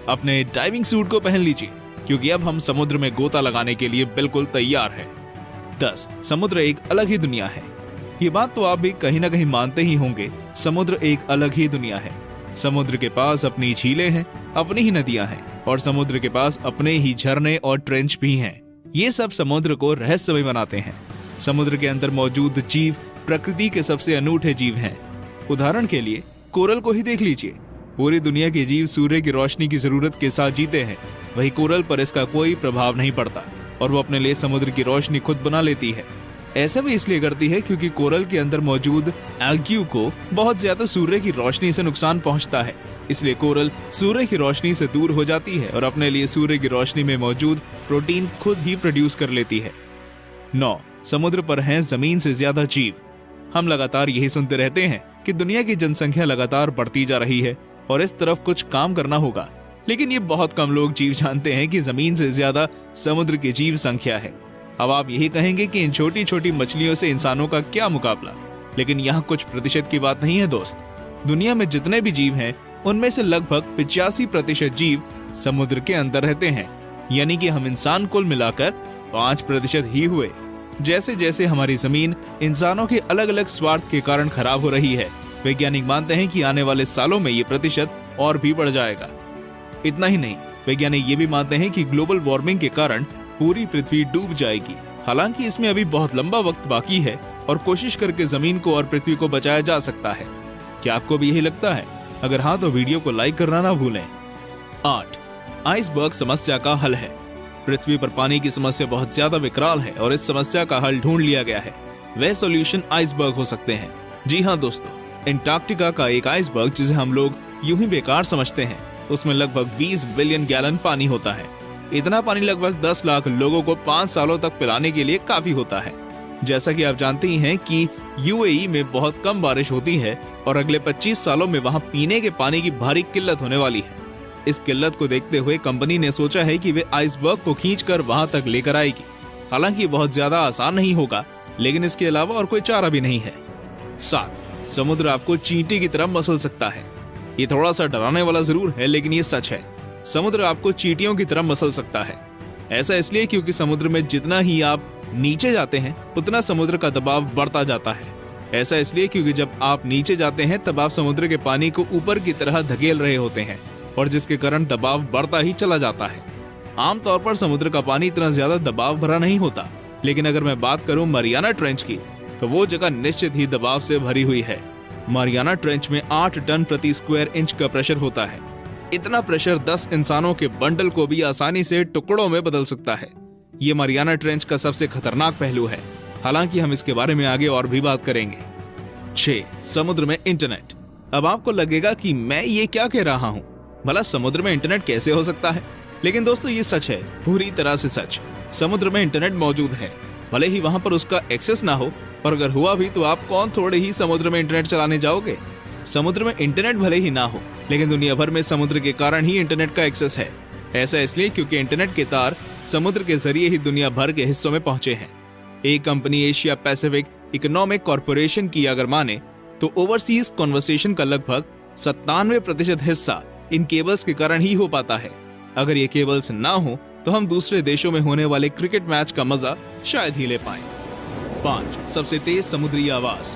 अपने diving suit को पहन लीजिए, क्योंकि अब हम समुद्र में गोता लगाने के लिए बिल्कुल तैयार हैं। 10. समुद्र एक अलग ही दुनिया है। ये बात तो आप भी कहीं ना कहीं मानते ही होंगे, समुद्र एक अलग ही दुनिया है। समुद्र के पास अपनी झीलें हैं, अपनी ही नदियां हैं, और समुद्र के पास अपने ही झरने और ट्रेंच भी हैं। ये सब समुद्र को रहस्यमय बनाते हैं। समुद्र के अंदर मौजूद जीव प्रकृति के सबसे अनूठे जीव हैं। उदाहरण के लिए कोरल को ही देख लीजिए। पूरी दुनिया के जीव सूर्य की रोशनी की जरूरत के साथ जीते हैं, वही कोरल पर इसका कोई प्रभाव नहीं पड़ता और वो अपने लिए समुद्र की रोशनी खुद बना लेती है। ऐसा भी इसलिए करती है क्योंकि कोरल के अंदर मौजूद एल्ग्यू को बहुत ज्यादा सूर्य की रोशनी से नुकसान पहुंचता है, इसलिए कोरल सूर्य की रोशनी से दूर हो जाती है और अपने लिए सूर्य की रोशनी में मौजूद प्रोटीन खुद ही प्रोड्यूस कर लेती है। 9. समुद्र पर हैं जमीन से ज्यादा जीव। हम लगातार यही सुनते रहते हैं कि दुनिया की जनसंख्या लगातार बढ़ती जा रही है और इस तरफ कुछ काम करना होगा, लेकिन ये बहुत कम लोग जीव जानते हैं कि जमीन से ज्यादा समुद्र की जीव संख्या है। अब आप यही कहेंगे कि इन छोटी छोटी मछलियों से इंसानों का क्या मुकाबला, लेकिन यहाँ कुछ प्रतिशत की बात नहीं है दोस्त। दुनिया में जितने भी जीव हैं उनमें से लगभग 85% जीव समुद्र के अंदर रहते हैं, यानी कि हम इंसान कुल मिलाकर 5% ही हुए। जैसे जैसे हमारी जमीन इंसानों के अलग अलग स्वार्थ के कारण खराब हो रही है, वैज्ञानिक मानते हैं कि आने वाले सालों में ये प्रतिशत और भी बढ़ जाएगा। इतना ही नहीं, वैज्ञानिक ये भी मानते हैं कि ग्लोबल वार्मिंग के कारण पूरी पृथ्वी डूब जाएगी। हालांकि इसमें अभी बहुत लंबा वक्त बाकी है और कोशिश करके जमीन को और पृथ्वी को बचाया जा सकता है। क्या आपको भी यही लगता है? अगर हाँ तो वीडियो को लाइक करना ना भूलें। 8. आइसबर्ग समस्या का हल है। पृथ्वी पर पानी की समस्या बहुत ज्यादा विकराल है और इस समस्या का हल ढूंढ लिया गया है। वह सॉल्यूशन आइसबर्ग हो सकते हैं। जी हाँ दोस्तों, एंटार्क्टिका का एक आइसबर्ग, जिसे हम लोग यूं ही बेकार समझते हैं, उसमें लगभग 20 बिलियन गैलन पानी होता है। इतना पानी लगभग 10 लाख लोगों को 5 सालों तक पिलाने के लिए काफी होता है। जैसा कि आप जानते ही हैं कि यूएई में बहुत कम बारिश होती है और अगले 25 सालों में वहां पीने के पानी की भारी किल्लत होने वाली है। इस किल्लत को देखते हुए कंपनी ने सोचा है कि वे आइसबर्ग को खींचकर वहां तक लेकर आएगी। हालांकि ये बहुत ज्यादा आसान नहीं होगा, लेकिन इसके अलावा और कोई चारा भी नहीं है। 7. समुद्र आपको चींटी की तरह मसल सकता है। ये थोड़ा सा डराने वाला जरूर है, लेकिन ये सच है। समुद्र आपको चींटियों की तरह मसल सकता है। ऐसा इसलिए क्योंकि समुद्र में जितना ही आप नीचे जाते हैं उतना समुद्र का दबाव बढ़ता जाता है। ऐसा इसलिए क्योंकि जब आप नीचे जाते हैं तब आप समुद्र के पानी को ऊपर की तरह धकेल रहे होते हैं और जिसके कारण दबाव बढ़ता ही चला जाता है। आमतौर पर समुद्र का पानी इतना ज्यादा दबाव भरा नहीं होता, लेकिन अगर मैं बात करूं मरियाना ट्रेंच की, तो वो जगह निश्चित ही दबाव से भरी हुई है। मरियाना ट्रेंच में 8 टन प्रति स्क्वायर इंच का प्रेशर होता है। इतना प्रेशर 10 इंसानों के बंडल को भी आसानी से टुकड़ों में बदल सकता है। ये मरियाना ट्रेंच का सबसे खतरनाक पहलू है। हालांकि हम इसके बारे में आगे और भी बात करेंगे। 6. समुद्र में इंटरनेट। अब आपको लगेगा कि मैं ये क्या कह रहा हूँ, भला समुद्र में इंटरनेट कैसे हो सकता है? लेकिन दोस्तों ये सच है, पूरी तरह से सच। समुद्र में इंटरनेट मौजूद है, भले ही वहां पर उसका एक्सेस ना हो, और अगर हुआ भी तो आप कौन थोड़े ही समुद्र में इंटरनेट चलाने जाओगे। समुद्र में इंटरनेट भले ही ना हो, लेकिन दुनिया भर में समुद्र के कारण ही इंटरनेट का एक्सेस है। ऐसा इसलिए क्योंकि इंटरनेट के तार समुद्र के जरिए ही दुनिया भर के हिस्सों में पहुंचे हैं। एक company Asia Pacific economic corporation की अगर माने तो ओवरसीज कन्वर्सेशन का लगभग 97% हिस्सा इन केबल्स के कारण ही हो पाता है। अगर ये केबल्स ना हो तो हम दूसरे देशों में होने वाले क्रिकेट मैच का मजा शायद ही ले पाएं। 5. सबसे तेज समुद्री आवाज।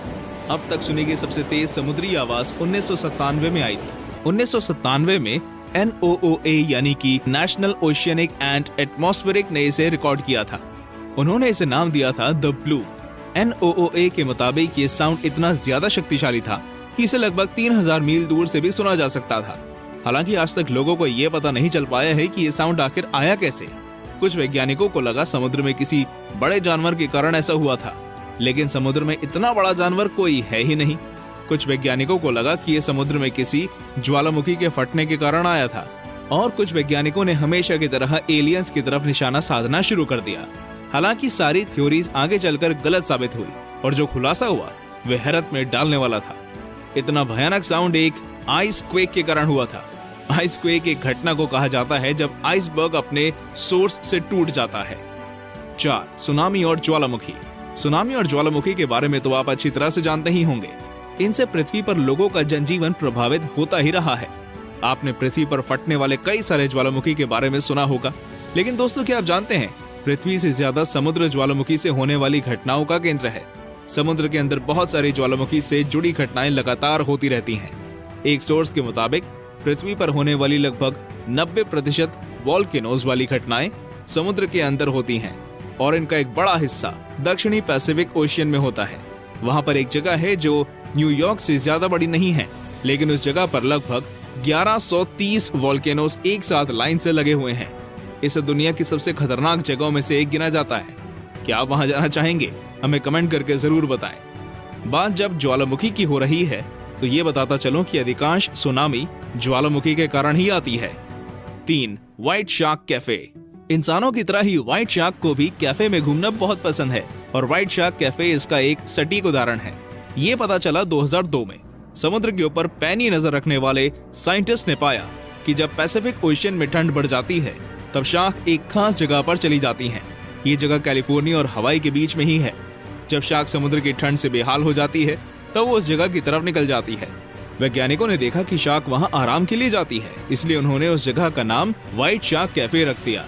अब तक सुनी गई सबसे तेज समुद्री आवाज 1997 में आई थी। 1997 में NOOA यानी कि नेशनल ओशियनिक एंड एटमॉस्फेरिक ने इसे रिकॉर्ड किया था। उन्होंने इसे नाम दिया था द ब्लू। NOOA के मुताबिक ये साउंड इतना ज्यादा शक्तिशाली था कि इसे लगभग 3000 मील दूर से भी सुना जा सकता था। हालांकि आज तक लोगों को ये पता नहीं चल पाया है कि ये साउंड आखिर आया कैसे। कुछ वैज्ञानिकों को लगा समुद्र में किसी बड़े जानवर के कारण ऐसा हुआ था, लेकिन समुद्र में इतना बड़ा जानवर कोई है ही नहीं। कुछ वैज्ञानिकों को लगा कि ये समुद्र में किसी ज्वालामुखी के फटने के कारण आया था, और कुछ वैज्ञानिकों ने हमेशा की तरह एलियंस की तरफ निशाना साधना शुरू कर दिया। हालांकि सारी थ्योरीज आगे चलकर गलत साबित हुई और जो खुलासा हुआ वह हैरत में डालने वाला था। इतना भयानक साउंड एक आइस क्वेक के कारण हुआ था। आइस क्वेक एक घटना को कहा जाता है जब आइसबर्ग अपने सोर्स से टूट जाता है। 4. सुनामी और ज्वालामुखी। सुनामी और ज्वालामुखी के बारे में तो आप अच्छी तरह से जानते ही होंगे। इनसे पृथ्वी पर लोगों का जनजीवन प्रभावित होता ही रहा है। आपने पृथ्वी पर फटने वाले कई सारे ज्वालामुखी के बारे में सुना होगा, लेकिन दोस्तों क्या आप जानते हैं पृथ्वी से ज्यादा समुद्र ज्वालामुखी से होने वाली घटनाओं का केंद्र है। समुद्र के अंदर बहुत सारी ज्वालामुखी से जुड़ी घटनाएं लगातार होती रहती हैं। एक सोर्स के मुताबिक पृथ्वी पर होने वाली लगभग 90% वॉल्केनोज वाली घटनाएं समुद्र के अंदर होती हैं और इनका एक बड़ा हिस्सा दक्षिणी पैसिफिक ओशियन में होता है। वहां पर एक जगह है जो न्यूयॉर्क से ज्यादा बड़ी नहीं है, लेकिन उस जगह पर लगभग 1130 वॉल्केनोज एक साथ लाइन से लगे हुए हैं। इसे दुनिया की सबसे खतरनाक जगहों में से एक गिना जाता है। क्या आप वहां जाना चाहेंगे? हमें कमेंट करके जरूर बताएं। बात जब ज्वालामुखी की हो रही है तो ये बताता चलो कि अधिकांश सुनामी ज्वालामुखी के कारण ही आती है। 3. White shark cafe. इंसानों की तरह ही व्हाइट शार्क को भी कैफे में घूमना बहुत पसंद है और व्हाइट शार्क कैफे इसका एक सटीक उदाहरण है। ये पता चला 2002 में समुद्र के ऊपर पैनी नजर रखने वाले साइंटिस्ट ने पाया कि जब पैसिफिक ओशियन में ठंड बढ़ जाती है तब शार्क एक खास जगह पर चली जाती हैं। ये जगह कैलिफोर्निया और हवाई के बीच में ही है। जब शार्क समुद्र की ठंड से बेहाल हो जाती है तब वो उस जगह की तरफ निकल जाती है। वैज्ञानिकों ने देखा कि शार्क वहां आराम के लिए जाती है, इसलिए उन्होंने उस जगह का नाम व्हाइट शार्क कैफे रख दिया।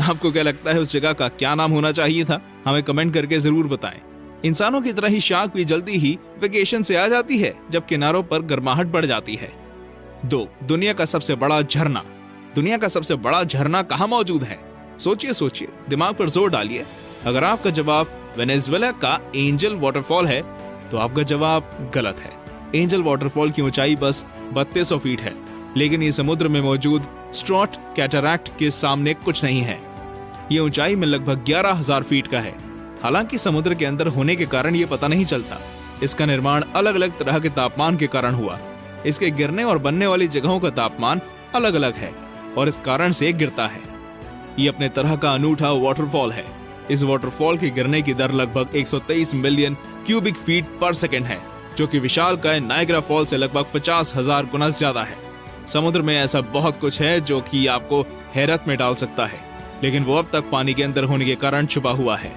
आपको क्या लगता है उस जगह का क्या नाम होना चाहिए था? हमें कमेंट करके जरूर बताएं। इंसानों की तरह ही शार्क भी जल्दी ही वेकेशन से आ जाती है जब किनारों पर गर्माहट बढ़ जाती है। 2. दुनिया का सबसे बड़ा झरना। दुनिया का सबसे बड़ा झरना कहाँ मौजूद है? सोचिए सोचिए, दिमाग पर जोर डालिए। अगर आपका जवाब वेनेजुएला का एंजल वाटरफॉल है तो आपका जवाब गलत है। एंजल वाटरफॉल की ऊंचाई बस 3200 फीट है, लेकिन ये समुद्र में मौजूद स्ट्रॉट कैटरैक्ट के सामने कुछ नहीं है। ये ऊंचाई में लगभग 11,000 फीट का है। हालांकि समुद्र के अंदर होने के कारण ये पता नहीं चलता। इसका निर्माण अलग अलग तरह के तापमान के कारण हुआ। इसके गिरने और बनने वाली जगहों का तापमान अलग अलग है और इस कारण से गिरता है। ये अपने तरह का अनूठा वाटरफॉल है। इस वाटरफॉल के गिरने की दर लगभग 123 मिलियन क्यूबिक फीट पर सेकेंड है, जो कि विशालकाय नायग्रा फॉल से लगभग 50,000 गुना ज्यादा है। समुद्र में ऐसा बहुत कुछ है जो कि आपको हैरत में डाल सकता है, लेकिन वो अब तक पानी के अंदर होने के कारण छुपा हुआ है।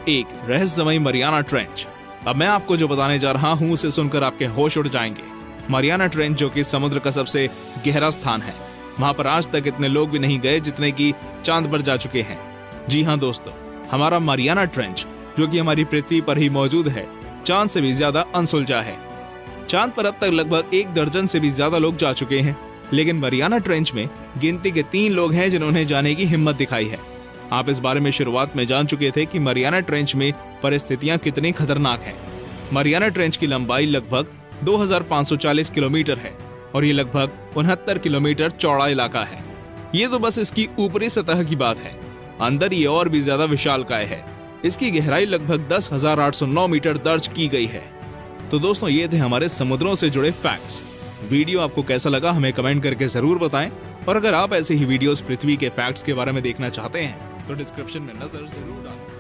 1. रहस्यमयी मरियाना ट्रेंच। अब मैं आपको जो बताने जा रहा हूँ उसे सुनकर आपके होश उड़ जाएंगे। मरियाना ट्रेंच जो कि समुद्र का सबसे गहरा स्थान है, वहां पर आज तक इतने लोग भी नहीं गए जितने की चांद पर जा चुके हैं। जी हाँ दोस्तों, हमारा मरियाना ट्रेंच जो कि हमारी पृथ्वी पर ही मौजूद है, चांद से भी ज्यादा अनसुलझा है। चांद पर अब तक लगभग 1 दर्जन से भी ज्यादा लोग जा चुके हैं, लेकिन मरियाना ट्रेंच में गिनती के 3 लोग हैं जिन्होंने जाने की हिम्मत दिखाई है। आप इस बारे में शुरुआत में जान चुके थे कि मरियाना ट्रेंच में परिस्थितियां कितनी खतरनाक हैं। मरियाना ट्रेंच की लंबाई लगभग 2540 किलोमीटर है और ये लगभग 69 किलोमीटर चौड़ा इलाका है। ये तो बस इसकी ऊपरी सतह की बात है, अंदर ये और भी ज्यादा विशालकाय है। इसकी गहराई लगभग 10,809 मीटर दर्ज की गई है। तो दोस्तों, ये थे हमारे समुद्रों से जुड़े फैक्ट्स। वीडियो आपको कैसा लगा हमें कमेंट करके जरूर बताएं, और अगर आप ऐसे ही वीडियोस पृथ्वी के फैक्ट्स के बारे में देखना चाहते हैं तो डिस्क्रिप्शन में नजर जरूर डालें।